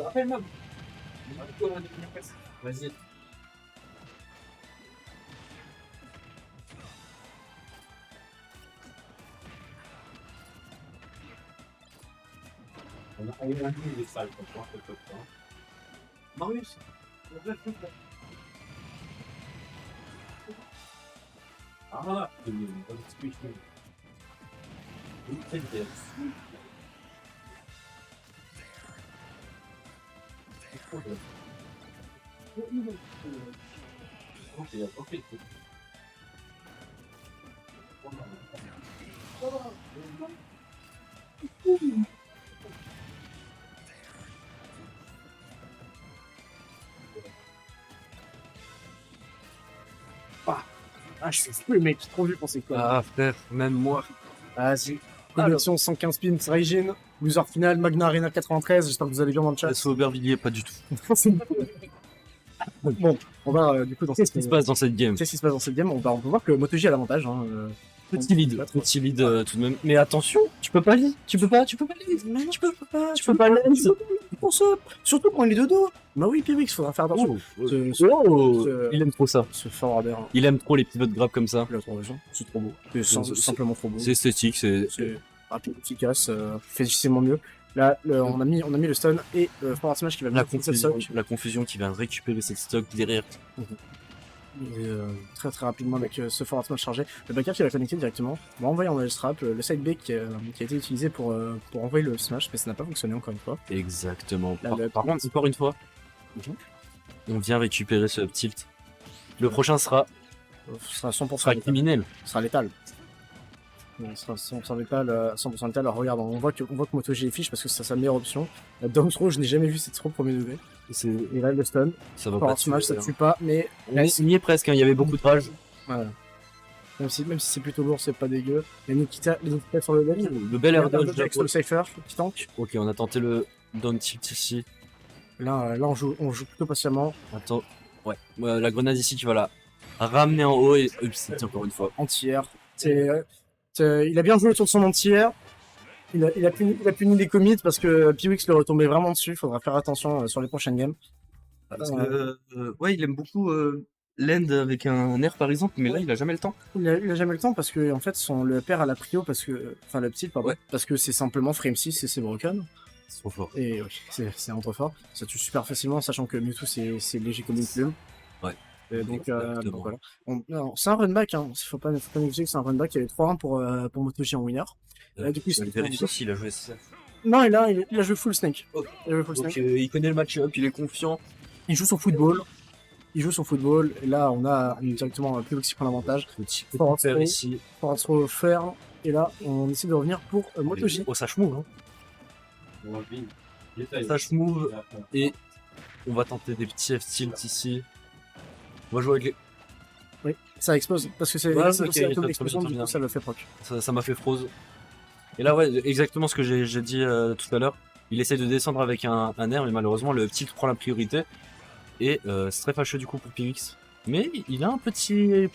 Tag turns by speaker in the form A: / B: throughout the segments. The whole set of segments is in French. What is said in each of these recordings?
A: Rappelle-moi. Vas-y. On a eu un peu des salles comme ça, quelque part. Marius, ah,
B: Ah, je suis fou, mec, trop vu pour ces quoi.
C: Ah frère, même moi.
B: Vas-y. Connexion 115 pins, Raijin, loser final, Magna Arena 93. J'espère que vous allez bien dans le chat.
C: C'est Aubervilliers, pas du tout.
B: Bon, on va du coup dans
C: Qu'est-ce qui se passe dans cette game?
B: Qu'est-ce qui se passe dans cette game? On peut voir que MotoG a l'avantage. Hein,
C: Petit lead tout de même. Mais attention, tu peux pas lead. Tu peux pas lead. Tu peux pas lead.
B: Pour ça, surtout quand il est de dos. Bah oui, Pirix, faudra faire attention.
C: Il aime trop ça.
B: Ce forwarder.
C: Il aime trop les pivots grab comme ça.
B: Il a trop raison. C'est trop beau. C'est simplement trop beau.
C: C'est esthétique, c'est
B: rapide, efficace, fait difficilement mieux. Là, on a mis le stun et forward smash qui va
C: la
B: venir
C: confusion qui va récupérer cette stock derrière.
B: Et, très rapidement avec ce forward smash chargé. Le backup qui va connecter directement. On va envoyer en edge trap le side B qui a été utilisé pour envoyer le smash, mais ça n'a pas fonctionné encore une fois.
C: Exactement.
B: Là,
C: Par contre, encore une fois, on vient récupérer ce tilt. Le prochain sera
B: 100%
C: criminel.
B: Sera létal. Ça sera 100% létal, 100% létal. Alors regarde, on voit que MotoG est fiche parce que c'est sa meilleure option. La down throw, je n'ai jamais vu cette throw premier degré. Et là, le stun.
C: Ça va
B: pas
C: pas
B: smash, ça tue pas, mais
C: on y est presque, hein. Il y avait beaucoup de rage.
B: Voilà. Même si c'est plutôt lourd, c'est pas dégueu. Il y a Nikita sur le left.
C: Le bel air dodge
B: avec le Cypher qui tank.
C: Ok, on a tenté le down tilt ici.
B: Là, on joue plutôt patiemment.
C: Attends, ouais. La grenade ici qui va la ramener en haut et upset encore une fois.
B: Anti-air. Il a bien joué sur son anti-air. Il a puni les commits parce que Piwix le retombait vraiment dessus. Faudra faire attention sur les prochaines games.
C: Parce que, ouais, il aime beaucoup l'end avec un air par exemple, mais là il a jamais le temps.
B: Il a jamais le temps parce que en fait le père a la prio parce que le petit pardon,
C: ouais.
B: Parce que c'est simplement frame 6 et c'est broken.
C: C'est trop fort.
B: Et ouais, c'est un trop fort. Ça tue super facilement sachant que Mewtwo c'est léger comme une plume.
C: Ouais.
B: Donc voilà. C'est un run back, hein. Faut pas négliger que c'est un run back. Il y avait 3-1 pour MotoG en winner.
C: Là, du coup, il vérifie s'il a joué ça.
B: Non, il a joué full snake.
C: Okay. Il connaît le match-up, il est confiant.
B: Il joue son football. Et là, on a directement plus qui prend l'avantage.
C: Pour faire ici.
B: Pour se faire. Et là, on essaie de revenir pour MotoG.
C: Au Sash Move. Sash Move. Et on va tenter des petits F-tilt ici. On va jouer avec les...
B: Oui, ça explose. Parce que c'est l'explosion, du coup, ça le fait proc.
C: Ça m'a fait froze. Et là, ouais, exactement ce que j'ai dit tout à l'heure. Il essaie de descendre avec un air, mais malheureusement, le petit prend la priorité. Et c'est très fâcheux du coup pour Pirix. Mais il a un petite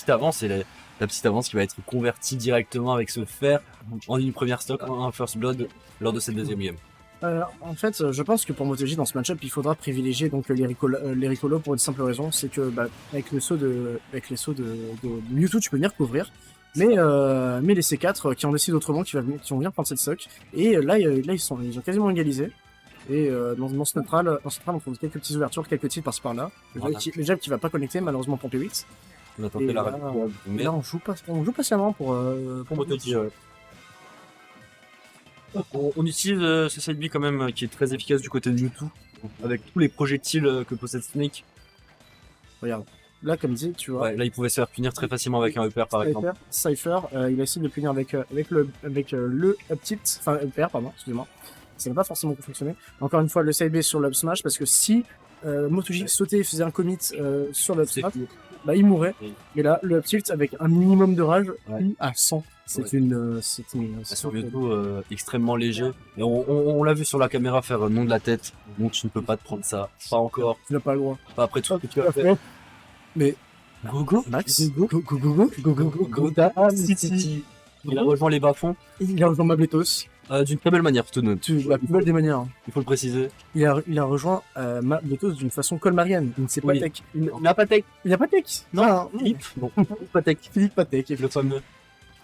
C: avance. Et la petite avance qui va être convertie directement avec ce fer en une première stock, un first blood lors de cette deuxième game.
B: En fait, je pense que pour MotoG dans ce match-up, il faudra privilégier donc les Ricolo pour une simple raison, c'est que avec les sauts de Mewtwo, tu peux venir couvrir. Mais les C4 qui en décident autrement, qui vont venir prendre cette stock. Et là ils ont quasiment égalisé. Et dans ce neutral, on trouve quelques petites ouvertures, quelques tirs par-ci par-là. Le jab qui va pas connecter malheureusement pour P8.
C: On a tenté la
B: rapide. Mais là on joue patiemment pour
C: MotoG. On utilise ce side B quand même qui est très efficace du côté de Mewtwo. Avec tous les projectiles que possède Snake.
B: Regarde. Là, comme dit, tu vois.
C: Ouais, là, il pouvait se faire punir très facilement avec un upper, par exemple.
B: Cypher, il a essayé de le punir avec le up tilt, enfin upper, pardon, excusez-moi. Ça n'a pas forcément fonctionné. Encore une fois, le side B sur le up smash, parce que si MotoG sautait et faisait un commit sur le up smash, bah, il mourrait.
C: Oui.
B: Mais là, le up tilt avec un minimum de rage,
C: Ouais.
B: il à 100. C'est une.
C: Sur Mewtwo, extrêmement léger. Et on l'a vu sur la caméra faire nom de la tête. Donc tu ne peux pas te prendre ça. Pas encore.
B: Tu n'as pas le droit.
C: Pas après tout ce que tu as fait.
B: Mais.
C: Gogo
B: Max, go, City.
C: Il a rejoint les bas-fonds
B: Il a rejoint Mabletos.
C: d'une très belle manière, tout de même.
B: La plus belle des manières.
C: Il faut le préciser.
B: Il a rejoint Mabletos d'une façon colmarienne. Il ne sait pas
C: Oui.
B: tech.
C: Il n'a pas tech.
B: Il n'a pas tech. Non,
C: Philippe. Bon, pas tech.
B: Philippe pas tech.
C: Le fameux.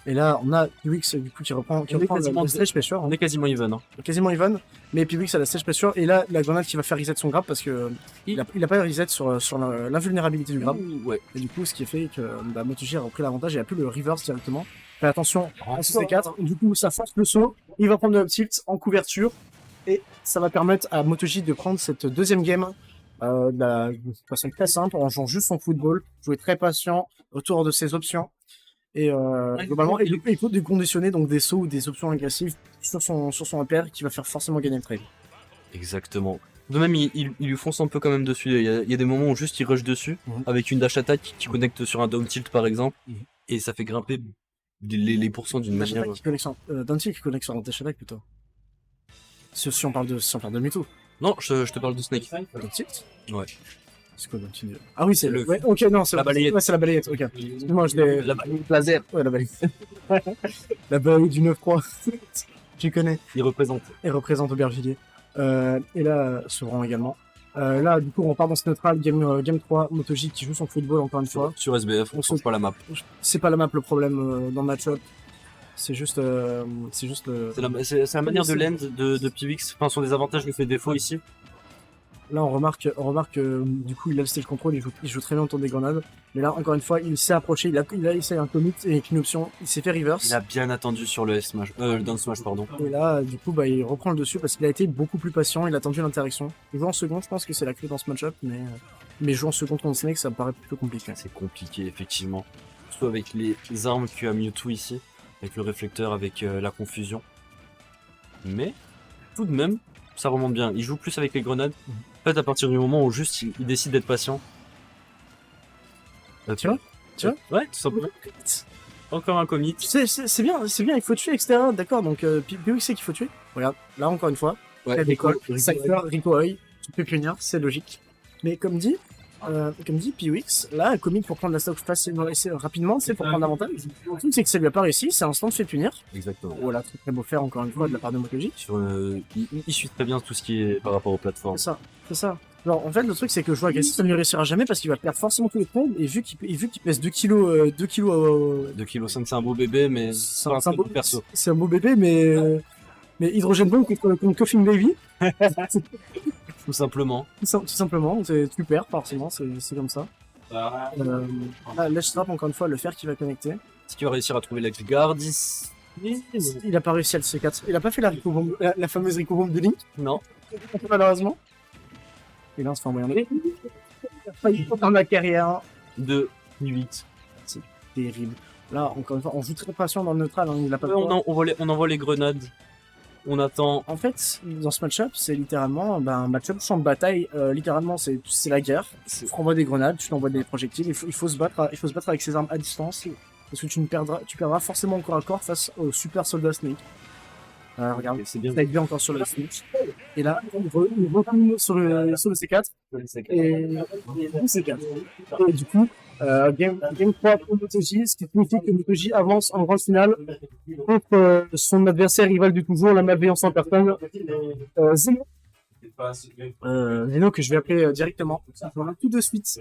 B: Et là, on a Piwix du coup qui reprend
C: quasiment
B: la stage pressure.
C: On est quasiment even. Hein.
B: Quasiment even. Mais Piwix a la stage pressure. Et là, la grenade qui va faire reset son grab parce que il a pas reset sur l'invulnérabilité du grab.
C: Ouais.
B: Et du coup, ce qui fait que MotoG a repris l'avantage et a pu le reverse directement. Fais attention à ce C4. Du coup, ça force le saut. Il va prendre le up tilt en couverture. Et ça va permettre à MotoG de prendre cette deuxième game de façon très simple, en jouant juste son football, jouer très patient, autour de ses options. Et globalement, il faut déconditionner donc des sauts ou des options agressives sur son impair qui va faire forcément gagner le trade.
C: Exactement. De même, il lui fonce un peu quand même dessus. Il y a des moments où juste il rush dessus, avec une dash attack qui connecte sur un down tilt par exemple, et ça fait grimper les pourcents d'une manière.
B: D'un tilt qui connecte sur un dash attack plutôt. Si on parle de Mewtwo.
C: Non, je te parle de Snake.
B: Down tilt.
C: Ouais.
B: C'est quoi down tilt? Ah oui, c'est
C: le.
B: Ouais, ok, non, c'est
C: la balayette.
B: Ouais, c'est la balayette, ok. Excuse-moi, je l'ai.
C: La laser.
B: Ouais, la balayette. La balayette du 9-3. Tu connais.
C: Il représente.
B: Et représente Aubergillier. Et là, Sevran également. Là, du coup, on part dans ce neutral, game 3, MotoG qui joue son football encore une fois.
C: Sur SBF, on change pas la map.
B: C'est pas la map le problème dans le match-up. C'est juste.
C: C'est la manière de l'end de Piwix. Enfin, son désavantage lui fait défaut ici.
B: Là, on remarque du coup, il a le stage control, il joue très bien autour des grenades. Mais là, encore une fois, il s'est approché, il a essayé un commit et avec une option, il s'est fait reverse.
C: Il a bien attendu sur le smash, down smash, pardon.
B: Et là, du coup, bah, il reprend le dessus parce qu'il a été beaucoup plus patient, il a attendu l'interaction. Jouer en second, je pense que c'est la clé dans ce match-up, mais jouer en second contre Snake, ça me paraît plutôt compliqué.
C: C'est compliqué, effectivement. Surtout avec les armes qu'a Mewtwo ici, avec le réflecteur, avec la confusion. Mais, tout de même, ça remonte bien. Il joue plus avec les grenades. En fait, à partir du moment où juste il décide d'être patient.
B: Tu vois
C: Ouais, tout simplement. Encore un commit.
B: C'est bien, il faut tuer, etc. D'accord, donc Piwix sait qu'il faut tuer. Regarde, là encore une fois,
C: Ouais,
B: Cypher, Rico Oi, tu peux punir, c'est logique. Mais comme dit Piwix, là, un commit pour prendre la stock rapidement, c'est pour prendre l'avantage. Le truc, c'est que ça lui a pas réussi, c'est instant de fait punir.
C: Exactement.
B: Voilà, très beau faire encore une fois de la part de MotoG.
C: Il suit très bien tout ce qui est par rapport aux plateformes.
B: C'est ça. Alors, en fait, le truc, c'est que jouer agressif, ça ne lui réussira jamais parce qu'il va perdre forcément tous les points. Et vu qu'il pèse 2 kilos,
C: 2 kg 5, c'est un beau bébé, mais
B: c'est
C: pas un
B: beau
C: perso.
B: C'est un beau bébé, mais Hydrogène Bomb contre Coughing Baby.
C: Tout simplement.
B: Tout simplement, tu perds forcément, c'est comme ça. Là, Ledge Trap, encore une fois, le fer qui va connecter.
C: Est-ce qu'il va réussir à trouver l'Edge Guard?
B: Il a pas réussi à le C4. Il a pas fait la fameuse Rico Bomb de Link,
C: Non.
B: malheureusement. Et là, on se fait envoyer dans la carrière.
C: De 8.
B: Terrible. Là, encore une fois, on joue très patient dans le neutral, hein, il a pas de
C: On envoie les grenades. On attend.
B: En fait, dans ce match-up, c'est littéralement un match-up champ de bataille. Littéralement, c'est la guerre. Tu renvoies des grenades, tu t'envoies des projectiles. Il faut se battre avec ses armes à distance. Parce que tu perdras forcément encore à corps face au super soldat Snake. Regarde,
C: c'est bien.
B: Snake bien encore sur le Snake. Et là, il retourne sur le C4. Et le C4. Et du coup, game 3 pour MotoG, ce qui signifie que MotoG avance en grande finale contre son adversaire rival du toujours, la malveillance en personne, Zeno. Zeno que je vais appeler directement. Voilà, tout de suite.